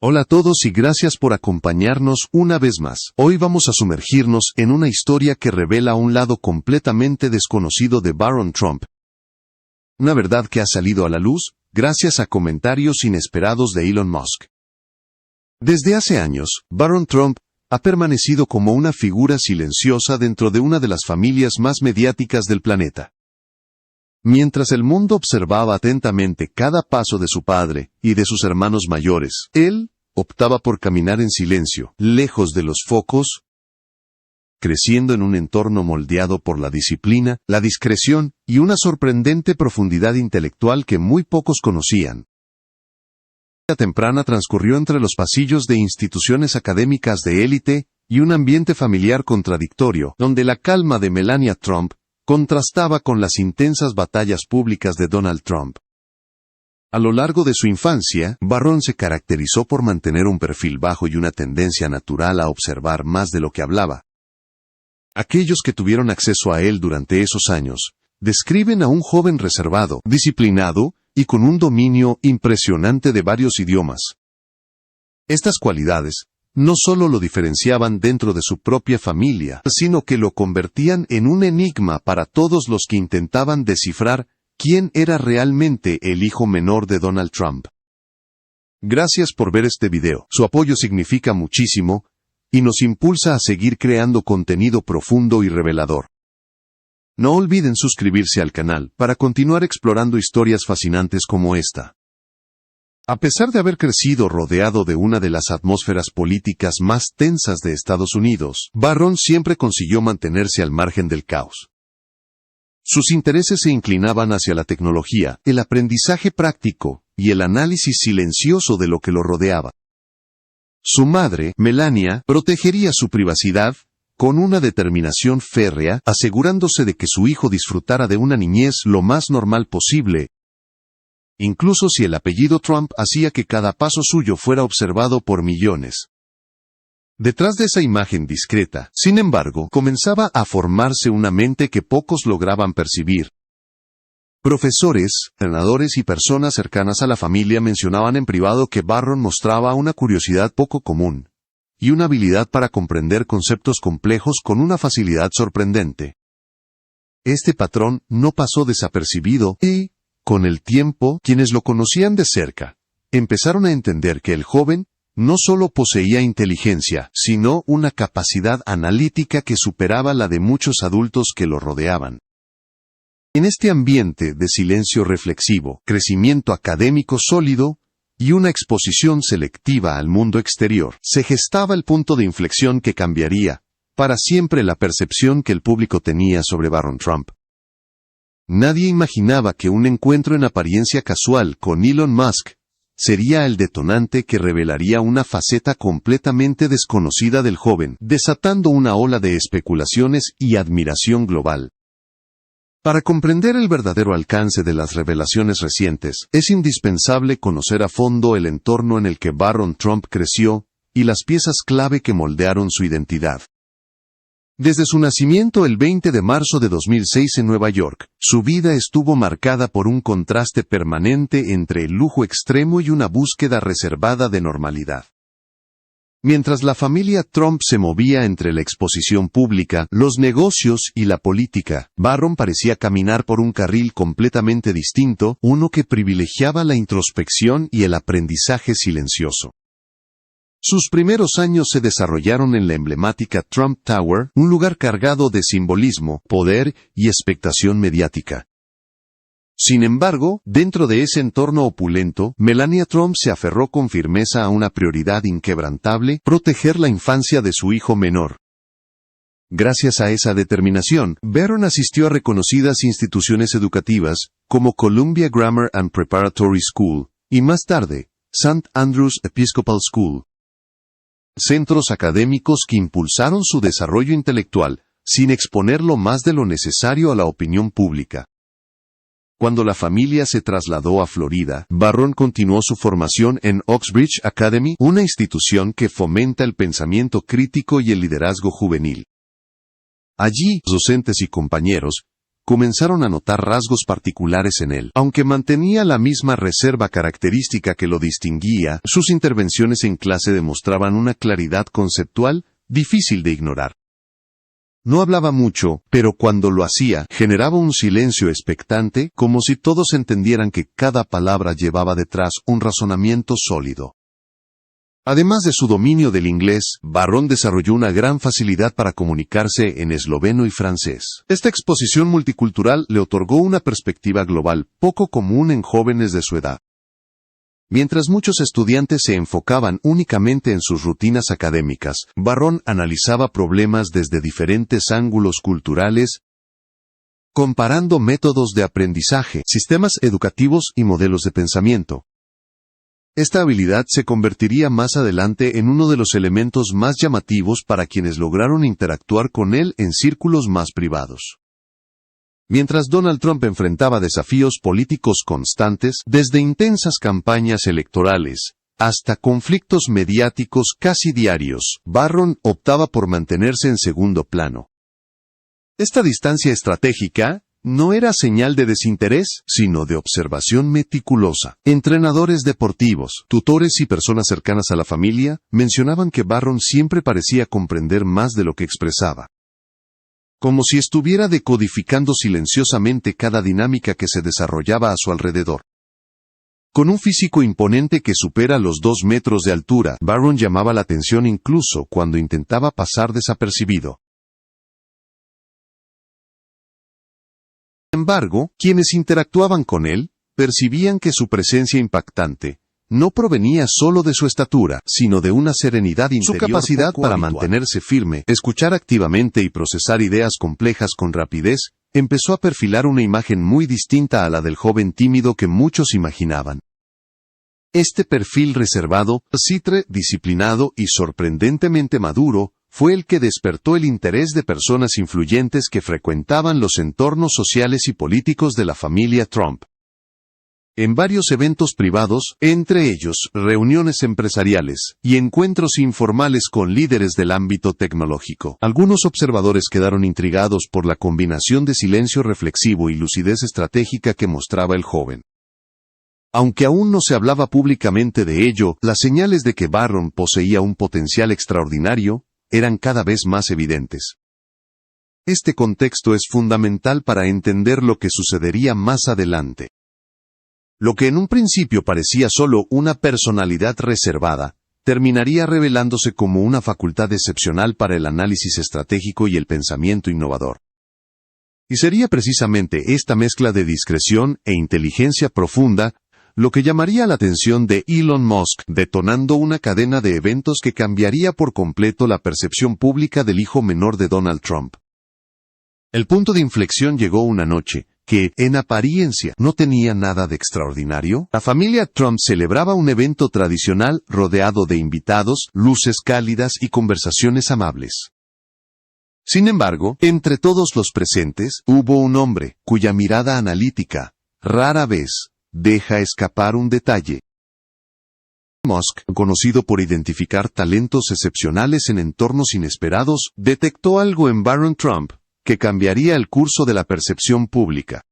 Hola a todos y gracias por acompañarnos una vez más. Hoy vamos a sumergirnos en una historia que revela un lado completamente desconocido de Barron Trump. Una verdad que ha salido a la luz gracias a comentarios inesperados de Elon Musk. Desde hace años, Barron Trump ha permanecido como una figura silenciosa dentro de una de las familias más mediáticas del planeta. Mientras el mundo observaba atentamente cada paso de su padre y de sus hermanos mayores, él optaba por caminar en silencio, lejos de los focos, creciendo en un entorno moldeado por la disciplina, la discreción y una sorprendente profundidad intelectual que muy pocos conocían. La temprana transcurrió entre los pasillos de instituciones académicas de élite y un ambiente familiar contradictorio, donde la calma de Melania Trump contrastaba con las intensas batallas públicas de Donald Trump. A lo largo de su infancia, Barron se caracterizó por mantener un perfil bajo y una tendencia natural a observar más de lo que hablaba. Aquellos que tuvieron acceso a él durante esos años, describen a un joven reservado, disciplinado y con un dominio impresionante de varios idiomas. Estas cualidades no solo lo diferenciaban dentro de su propia familia, sino que lo convertían en un enigma para todos los que intentaban descifrar quién era realmente el hijo menor de Donald Trump. Gracias por ver este video. Su apoyo significa muchísimo y nos impulsa a seguir creando contenido profundo y revelador. No olviden suscribirse al canal para continuar explorando historias fascinantes como esta. A pesar de haber crecido rodeado de una de las atmósferas políticas más tensas de Estados Unidos, Barron siempre consiguió mantenerse al margen del caos. Sus intereses se inclinaban hacia la tecnología, el aprendizaje práctico y el análisis silencioso de lo que lo rodeaba. Su madre, Melania, protegería su privacidad con una determinación férrea, asegurándose de que su hijo disfrutara de una niñez lo más normal posible, incluso si el apellido Trump hacía que cada paso suyo fuera observado por millones. Detrás de esa imagen discreta, sin embargo, comenzaba a formarse una mente que pocos lograban percibir. Profesores, entrenadores y personas cercanas a la familia mencionaban en privado que Barron mostraba una curiosidad poco común y una habilidad para comprender conceptos complejos con una facilidad sorprendente. Este patrón no pasó desapercibido y, con el tiempo, quienes lo conocían de cerca empezaron a entender que el joven no solo poseía inteligencia, sino una capacidad analítica que superaba la de muchos adultos que lo rodeaban. En este ambiente de silencio reflexivo, crecimiento académico sólido y una exposición selectiva al mundo exterior, se gestaba el punto de inflexión que cambiaría para siempre la percepción que el público tenía sobre Barron Trump. Nadie imaginaba que un encuentro en apariencia casual con Elon Musk sería el detonante que revelaría una faceta completamente desconocida del joven, desatando una ola de especulaciones y admiración global. Para comprender el verdadero alcance de las revelaciones recientes, es indispensable conocer a fondo el entorno en el que Barron Trump creció y las piezas clave que moldearon su identidad. Desde su nacimiento el 20 de marzo de 2006 en Nueva York, su vida estuvo marcada por un contraste permanente entre el lujo extremo y una búsqueda reservada de normalidad. Mientras la familia Trump se movía entre la exposición pública, los negocios y la política, Barron parecía caminar por un carril completamente distinto, uno que privilegiaba la introspección y el aprendizaje silencioso. Sus primeros años se desarrollaron en la emblemática Trump Tower, un lugar cargado de simbolismo, poder y expectación mediática. Sin embargo, dentro de ese entorno opulento, Melania Trump se aferró con firmeza a una prioridad inquebrantable: proteger la infancia de su hijo menor. Gracias a esa determinación, Barron asistió a reconocidas instituciones educativas, como Columbia Grammar and Preparatory School, y más tarde, St. Andrew's Episcopal School. Centros académicos que impulsaron su desarrollo intelectual, sin exponerlo más de lo necesario a la opinión pública. Cuando la familia se trasladó a Florida, Barron continuó su formación en Oxbridge Academy, una institución que fomenta el pensamiento crítico y el liderazgo juvenil. Allí, docentes y compañeros comenzaron a notar rasgos particulares en él. Aunque mantenía la misma reserva característica que lo distinguía, sus intervenciones en clase demostraban una claridad conceptual difícil de ignorar. No hablaba mucho, pero cuando lo hacía, generaba un silencio expectante, como si todos entendieran que cada palabra llevaba detrás un razonamiento sólido. Además de su dominio del inglés, Barron desarrolló una gran facilidad para comunicarse en esloveno y francés. Esta exposición multicultural le otorgó una perspectiva global poco común en jóvenes de su edad. Mientras muchos estudiantes se enfocaban únicamente en sus rutinas académicas, Barron analizaba problemas desde diferentes ángulos culturales, comparando métodos de aprendizaje, sistemas educativos y modelos de pensamiento. Esta habilidad se convertiría más adelante en uno de los elementos más llamativos para quienes lograron interactuar con él en círculos más privados. Mientras Donald Trump enfrentaba desafíos políticos constantes, desde intensas campañas electorales hasta conflictos mediáticos casi diarios, Barron optaba por mantenerse en segundo plano. Esta distancia estratégica no era señal de desinterés, sino de observación meticulosa. Entrenadores deportivos, tutores y personas cercanas a la familia mencionaban que Barron siempre parecía comprender más de lo que expresaba. Como si estuviera decodificando silenciosamente cada dinámica que se desarrollaba a su alrededor. Con un físico imponente que supera los 2 metros de altura, Barron llamaba la atención incluso cuando intentaba pasar desapercibido. Sin embargo, quienes interactuaban con él, percibían que su presencia impactante no provenía solo de su estatura, sino de una serenidad interior. Su capacidad para mantenerse firme, escuchar activamente y procesar ideas complejas con rapidez, empezó a perfilar una imagen muy distinta a la del joven tímido que muchos imaginaban. Este perfil reservado, taciturno, disciplinado y sorprendentemente maduro, fue el que despertó el interés de personas influyentes que frecuentaban los entornos sociales y políticos de la familia Trump. En varios eventos privados, entre ellos reuniones empresariales y encuentros informales con líderes del ámbito tecnológico, algunos observadores quedaron intrigados por la combinación de silencio reflexivo y lucidez estratégica que mostraba el joven. Aunque aún no se hablaba públicamente de ello, las señales de que Barron poseía un potencial extraordinario eran cada vez más evidentes. Este contexto es fundamental para entender lo que sucedería más adelante. Lo que en un principio parecía solo una personalidad reservada, terminaría revelándose como una facultad excepcional para el análisis estratégico y el pensamiento innovador. Y sería precisamente esta mezcla de discreción e inteligencia profunda lo que llamaría la atención de Elon Musk, detonando una cadena de eventos que cambiaría por completo la percepción pública del hijo menor de Donald Trump. El punto de inflexión llegó una noche, que, en apariencia, no tenía nada de extraordinario. La familia Trump celebraba un evento tradicional rodeado de invitados, luces cálidas y conversaciones amables. Sin embargo, entre todos los presentes, hubo un hombre, cuya mirada analítica, rara vez, deja escapar un detalle. Musk, conocido por identificar talentos excepcionales en entornos inesperados, detectó algo en Barron Trump que cambiaría el curso de la percepción pública.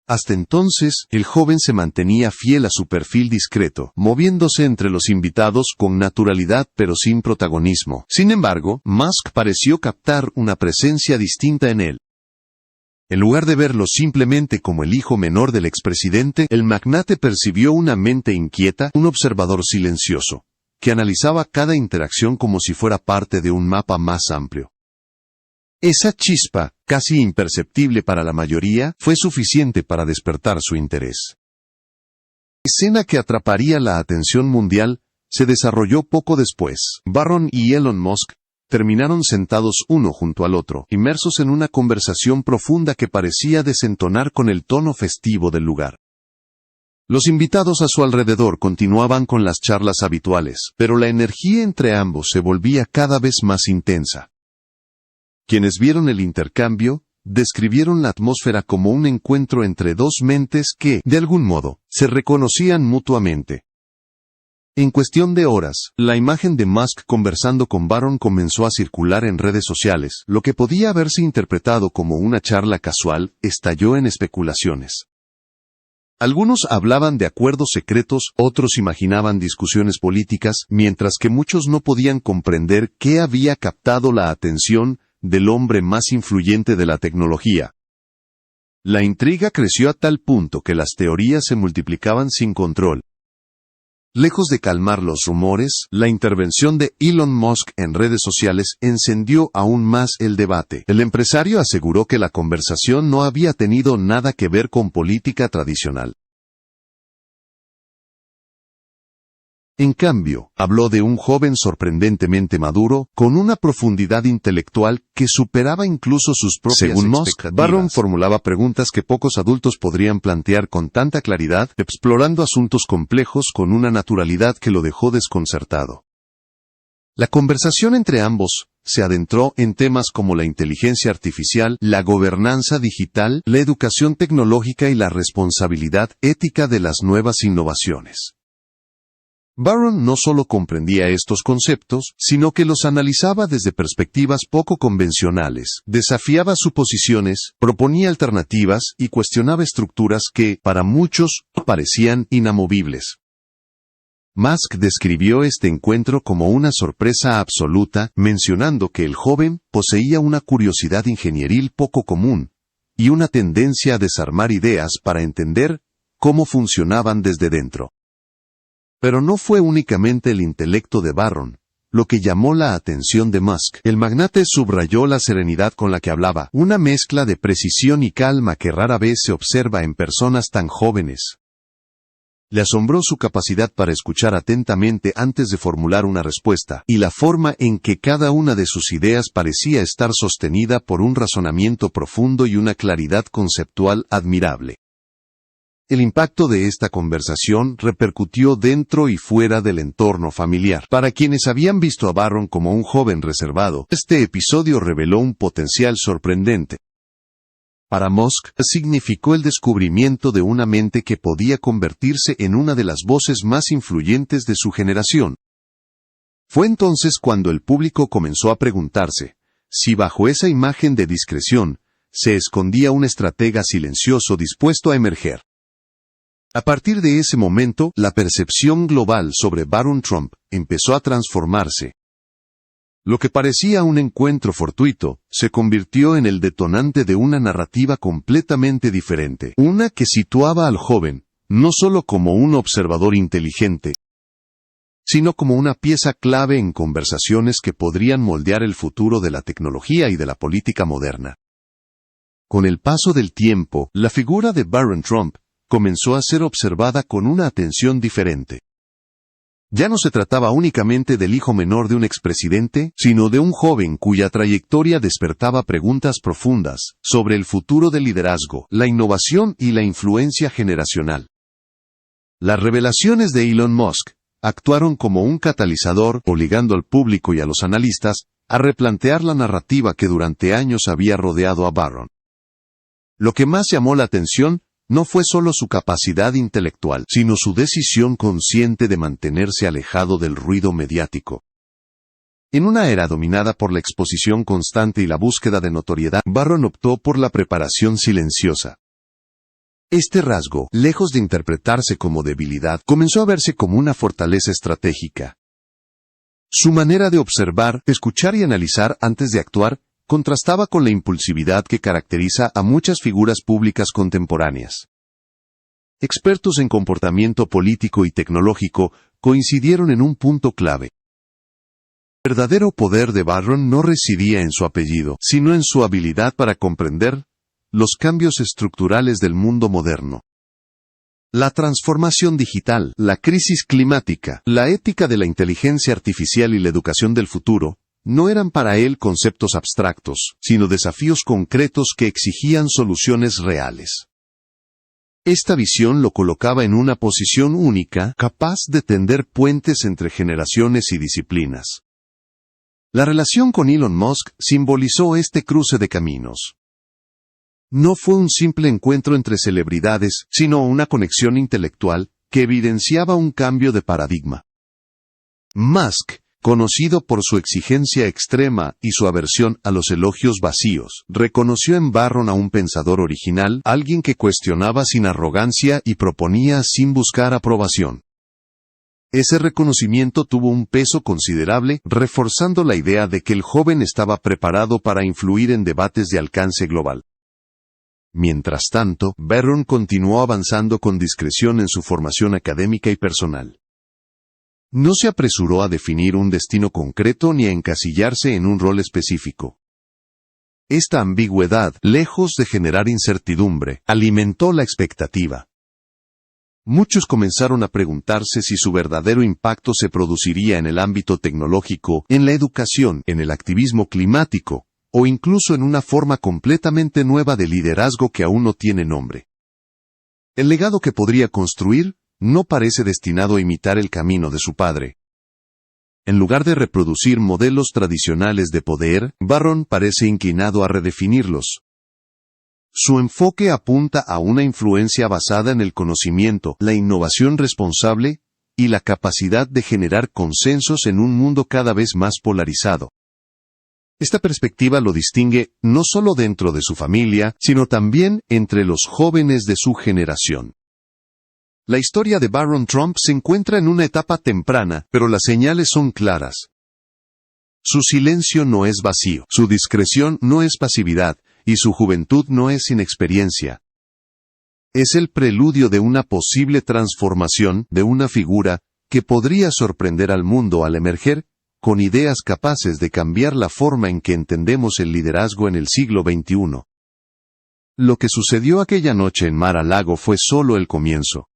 Hasta entonces, el joven se mantenía fiel a su perfil discreto, moviéndose entre los invitados con naturalidad pero sin protagonismo. Sin embargo, Musk pareció captar una presencia distinta en él. En lugar de verlo simplemente como el hijo menor del expresidente, el magnate percibió una mente inquieta, un observador silencioso, que analizaba cada interacción como si fuera parte de un mapa más amplio. Esa chispa, casi imperceptible para la mayoría, fue suficiente para despertar su interés. La escena que atraparía la atención mundial se desarrolló poco después. Barron y Elon Musk terminaron sentados uno junto al otro, inmersos en una conversación profunda que parecía desentonar con el tono festivo del lugar. Los invitados a su alrededor continuaban con las charlas habituales, pero la energía entre ambos se volvía cada vez más intensa. Quienes vieron el intercambio, describieron la atmósfera como un encuentro entre dos mentes que, de algún modo, se reconocían mutuamente. En cuestión de horas, la imagen de Musk conversando con Barron comenzó a circular en redes sociales. Lo que podía haberse interpretado como una charla casual, estalló en especulaciones. Algunos hablaban de acuerdos secretos, otros imaginaban discusiones políticas, mientras que muchos no podían comprender qué había captado la atención del hombre más influyente de la tecnología. La intriga creció a tal punto que las teorías se multiplicaban sin control. Lejos de calmar los rumores, la intervención de Elon Musk en redes sociales encendió aún más el debate. El empresario aseguró que la conversación no había tenido nada que ver con política tradicional. En cambio, habló de un joven sorprendentemente maduro, con una profundidad intelectual que superaba incluso sus propias expectativas. Según Musk, Barron formulaba preguntas que pocos adultos podrían plantear con tanta claridad, explorando asuntos complejos con una naturalidad que lo dejó desconcertado. La conversación entre ambos se adentró en temas como la inteligencia artificial, la gobernanza digital, la educación tecnológica y la responsabilidad ética de las nuevas innovaciones. Barron no solo comprendía estos conceptos, sino que los analizaba desde perspectivas poco convencionales, desafiaba suposiciones, proponía alternativas y cuestionaba estructuras que, para muchos, parecían inamovibles. Musk describió este encuentro como una sorpresa absoluta, mencionando que el joven poseía una curiosidad ingenieril poco común y una tendencia a desarmar ideas para entender cómo funcionaban desde dentro. Pero no fue únicamente el intelecto de Barron lo que llamó la atención de Musk. El magnate subrayó la serenidad con la que hablaba, una mezcla de precisión y calma que rara vez se observa en personas tan jóvenes. Le asombró su capacidad para escuchar atentamente antes de formular una respuesta, y la forma en que cada una de sus ideas parecía estar sostenida por un razonamiento profundo y una claridad conceptual admirable. El impacto de esta conversación repercutió dentro y fuera del entorno familiar. Para quienes habían visto a Barron como un joven reservado, este episodio reveló un potencial sorprendente. Para Musk, significó el descubrimiento de una mente que podía convertirse en una de las voces más influyentes de su generación. Fue entonces cuando el público comenzó a preguntarse si bajo esa imagen de discreción se escondía un estratega silencioso dispuesto a emerger. A partir de ese momento, la percepción global sobre Barron Trump empezó a transformarse. Lo que parecía un encuentro fortuito, se convirtió en el detonante de una narrativa completamente diferente, una que situaba al joven, no solo como un observador inteligente, sino como una pieza clave en conversaciones que podrían moldear el futuro de la tecnología y de la política moderna. Con el paso del tiempo, la figura de Barron Trump comenzó a ser observada con una atención diferente. Ya no se trataba únicamente del hijo menor de un expresidente, sino de un joven cuya trayectoria despertaba preguntas profundas sobre el futuro del liderazgo, la innovación y la influencia generacional. Las revelaciones de Elon Musk actuaron como un catalizador, obligando al público y a los analistas a replantear la narrativa que durante años había rodeado a Barron. Lo que más llamó la atención no fue solo su capacidad intelectual, sino su decisión consciente de mantenerse alejado del ruido mediático. En una era dominada por la exposición constante y la búsqueda de notoriedad, Barron optó por la preparación silenciosa. Este rasgo, lejos de interpretarse como debilidad, comenzó a verse como una fortaleza estratégica. Su manera de observar, escuchar y analizar antes de actuar contrastaba con la impulsividad que caracteriza a muchas figuras públicas contemporáneas. Expertos en comportamiento político y tecnológico coincidieron en un punto clave. El verdadero poder de Barron no residía en su apellido, sino en su habilidad para comprender los cambios estructurales del mundo moderno. La transformación digital, la crisis climática, la ética de la inteligencia artificial y la educación del futuro no eran para él conceptos abstractos, sino desafíos concretos que exigían soluciones reales. Esta visión lo colocaba en una posición única, capaz de tender puentes entre generaciones y disciplinas. La relación con Elon Musk simbolizó este cruce de caminos. No fue un simple encuentro entre celebridades, sino una conexión intelectual que evidenciaba un cambio de paradigma. Musk, conocido por su exigencia extrema y su aversión a los elogios vacíos, reconoció en Barron a un pensador original, alguien que cuestionaba sin arrogancia y proponía sin buscar aprobación. Ese reconocimiento tuvo un peso considerable, reforzando la idea de que el joven estaba preparado para influir en debates de alcance global. Mientras tanto, Barron continuó avanzando con discreción en su formación académica y personal. No se apresuró a definir un destino concreto ni a encasillarse en un rol específico. Esta ambigüedad, lejos de generar incertidumbre, alimentó la expectativa. Muchos comenzaron a preguntarse si su verdadero impacto se produciría en el ámbito tecnológico, en la educación, en el activismo climático, o incluso en una forma completamente nueva de liderazgo que aún no tiene nombre. El legado que podría construir no parece destinado a imitar el camino de su padre. En lugar de reproducir modelos tradicionales de poder, Barron parece inclinado a redefinirlos. Su enfoque apunta a una influencia basada en el conocimiento, la innovación responsable y la capacidad de generar consensos en un mundo cada vez más polarizado. Esta perspectiva lo distingue no solo dentro de su familia, sino también entre los jóvenes de su generación. La historia de Barron Trump se encuentra en una etapa temprana, pero las señales son claras. Su silencio no es vacío, su discreción no es pasividad, y su juventud no es inexperiencia. Es el preludio de una posible transformación de una figura que podría sorprender al mundo al emerger con ideas capaces de cambiar la forma en que entendemos el liderazgo en el siglo XXI. Lo que sucedió aquella noche en Mar-a-Lago fue solo el comienzo.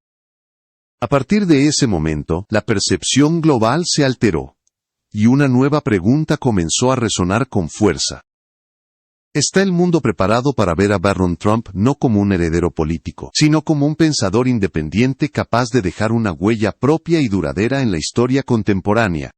A partir de ese momento, la percepción global se alteró, y una nueva pregunta comenzó a resonar con fuerza. ¿Está el mundo preparado para ver a Barron Trump no como un heredero político, sino como un pensador independiente capaz de dejar una huella propia y duradera en la historia contemporánea?